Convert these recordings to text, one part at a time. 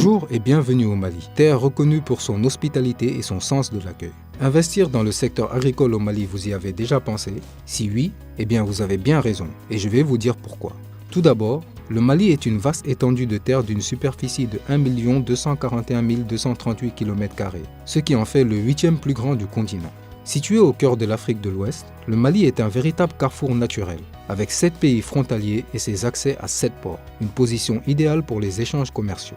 Bonjour et bienvenue au Mali, terre reconnue pour son hospitalité et son sens de l'accueil. Investir dans le secteur agricole au Mali, vous y avez déjà pensé? Si oui, eh bien vous avez bien raison, et je vais vous dire pourquoi. Tout d'abord, le Mali est une vaste étendue de terre d'une superficie de 1 241 238 km², ce qui en fait le 8e plus grand du continent. Situé au cœur de l'Afrique de l'Ouest, le Mali est un véritable carrefour naturel, avec 7 pays frontaliers et ses accès à 7 ports, une position idéale pour les échanges commerciaux.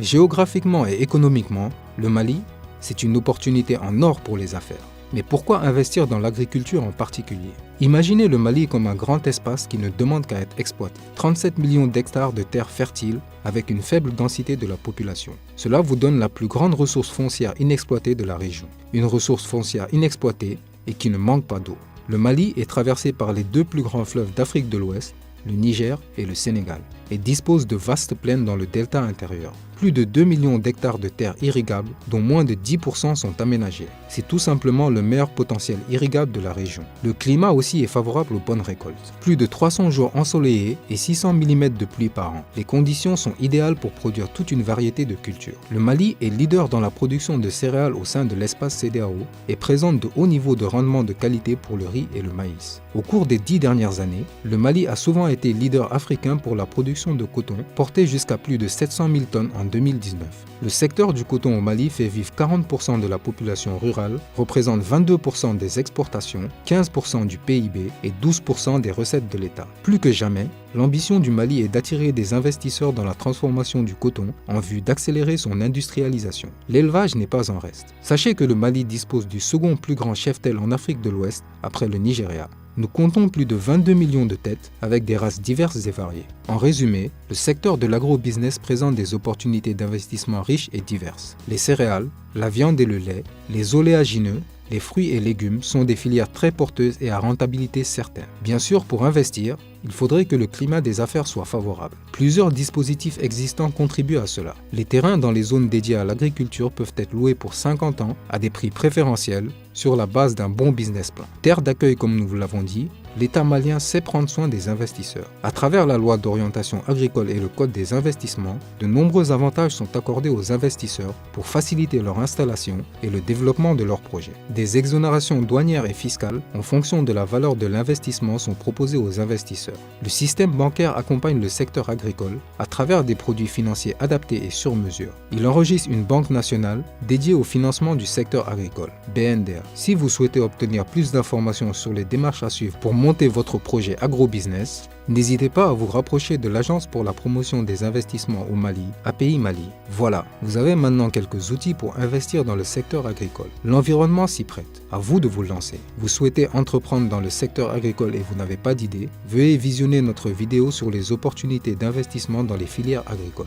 Géographiquement et économiquement, le Mali, c'est une opportunité en or pour les affaires. Mais pourquoi investir dans l'agriculture en particulier? Imaginez le Mali comme un grand espace qui ne demande qu'à être exploité. 37 millions d'hectares de terres fertiles avec une faible densité de la population. Cela vous donne la plus grande ressource foncière inexploitée de la région. Une ressource foncière inexploitée et qui ne manque pas d'eau. Le Mali est traversé par les deux plus grands fleuves d'Afrique de l'Ouest, le Niger et le Sénégal, et dispose de vastes plaines dans le delta intérieur. Plus de 2 millions d'hectares de terres irrigables, dont moins de 10% sont aménagés. C'est tout simplement le meilleur potentiel irrigable de la région. Le climat aussi est favorable aux bonnes récoltes. Plus de 300 jours ensoleillés et 600 mm de pluie par an. Les conditions sont idéales pour produire toute une variété de cultures. Le Mali est leader dans la production de céréales au sein de l'espace CEDEAO et présente de hauts niveaux de rendement de qualité pour le riz et le maïs. Au cours des 10 dernières années, le Mali a souvent été leader africain pour la production de coton, porté jusqu'à plus de 700 000 tonnes en 2019. Le secteur du coton au Mali fait vivre 40% de la population rurale, représente 22% des exportations, 15% du PIB et 12% des recettes de l'État. Plus que jamais, l'ambition du Mali est d'attirer des investisseurs dans la transformation du coton en vue d'accélérer son industrialisation. L'élevage n'est pas en reste. Sachez que le Mali dispose du second plus grand cheptel en Afrique de l'Ouest après le Nigeria. Nous comptons plus de 22 millions de têtes avec des races diverses et variées. En résumé, le secteur de l'agro-business présente des opportunités d'investissement riches et diverses. Les céréales, la viande et le lait, les oléagineux, les fruits et légumes sont des filières très porteuses et à rentabilité certaine. Bien sûr, pour investir, il faudrait que le climat des affaires soit favorable. Plusieurs dispositifs existants contribuent à cela. Les terrains dans les zones dédiées à l'agriculture peuvent être loués pour 50 ans à des prix préférentiels sur la base d'un bon business plan. Terre d'accueil comme nous vous l'avons dit, l'État malien sait prendre soin des investisseurs. À travers la loi d'orientation agricole et le code des investissements, de nombreux avantages sont accordés aux investisseurs pour faciliter leur installation et le développement de leurs projets. Des exonérations douanières et fiscales en fonction de la valeur de l'investissement sont proposées aux investisseurs. Le système bancaire accompagne le secteur agricole à travers des produits financiers adaptés et sur mesure. Il enregistre une banque nationale dédiée au financement du secteur agricole, BNDA. Si vous souhaitez obtenir plus d'informations sur les démarches à suivre pour monter votre projet agro-business, n'hésitez pas à vous rapprocher de l'Agence pour la promotion des investissements au Mali, API Mali. Voilà, vous avez maintenant quelques outils pour investir dans le secteur agricole. L'environnement s'y prête, à vous de vous lancer. Vous souhaitez entreprendre dans le secteur agricole et vous n'avez pas d'idée? Veuillez visionner notre vidéo sur les opportunités d'investissement dans les filières agricoles.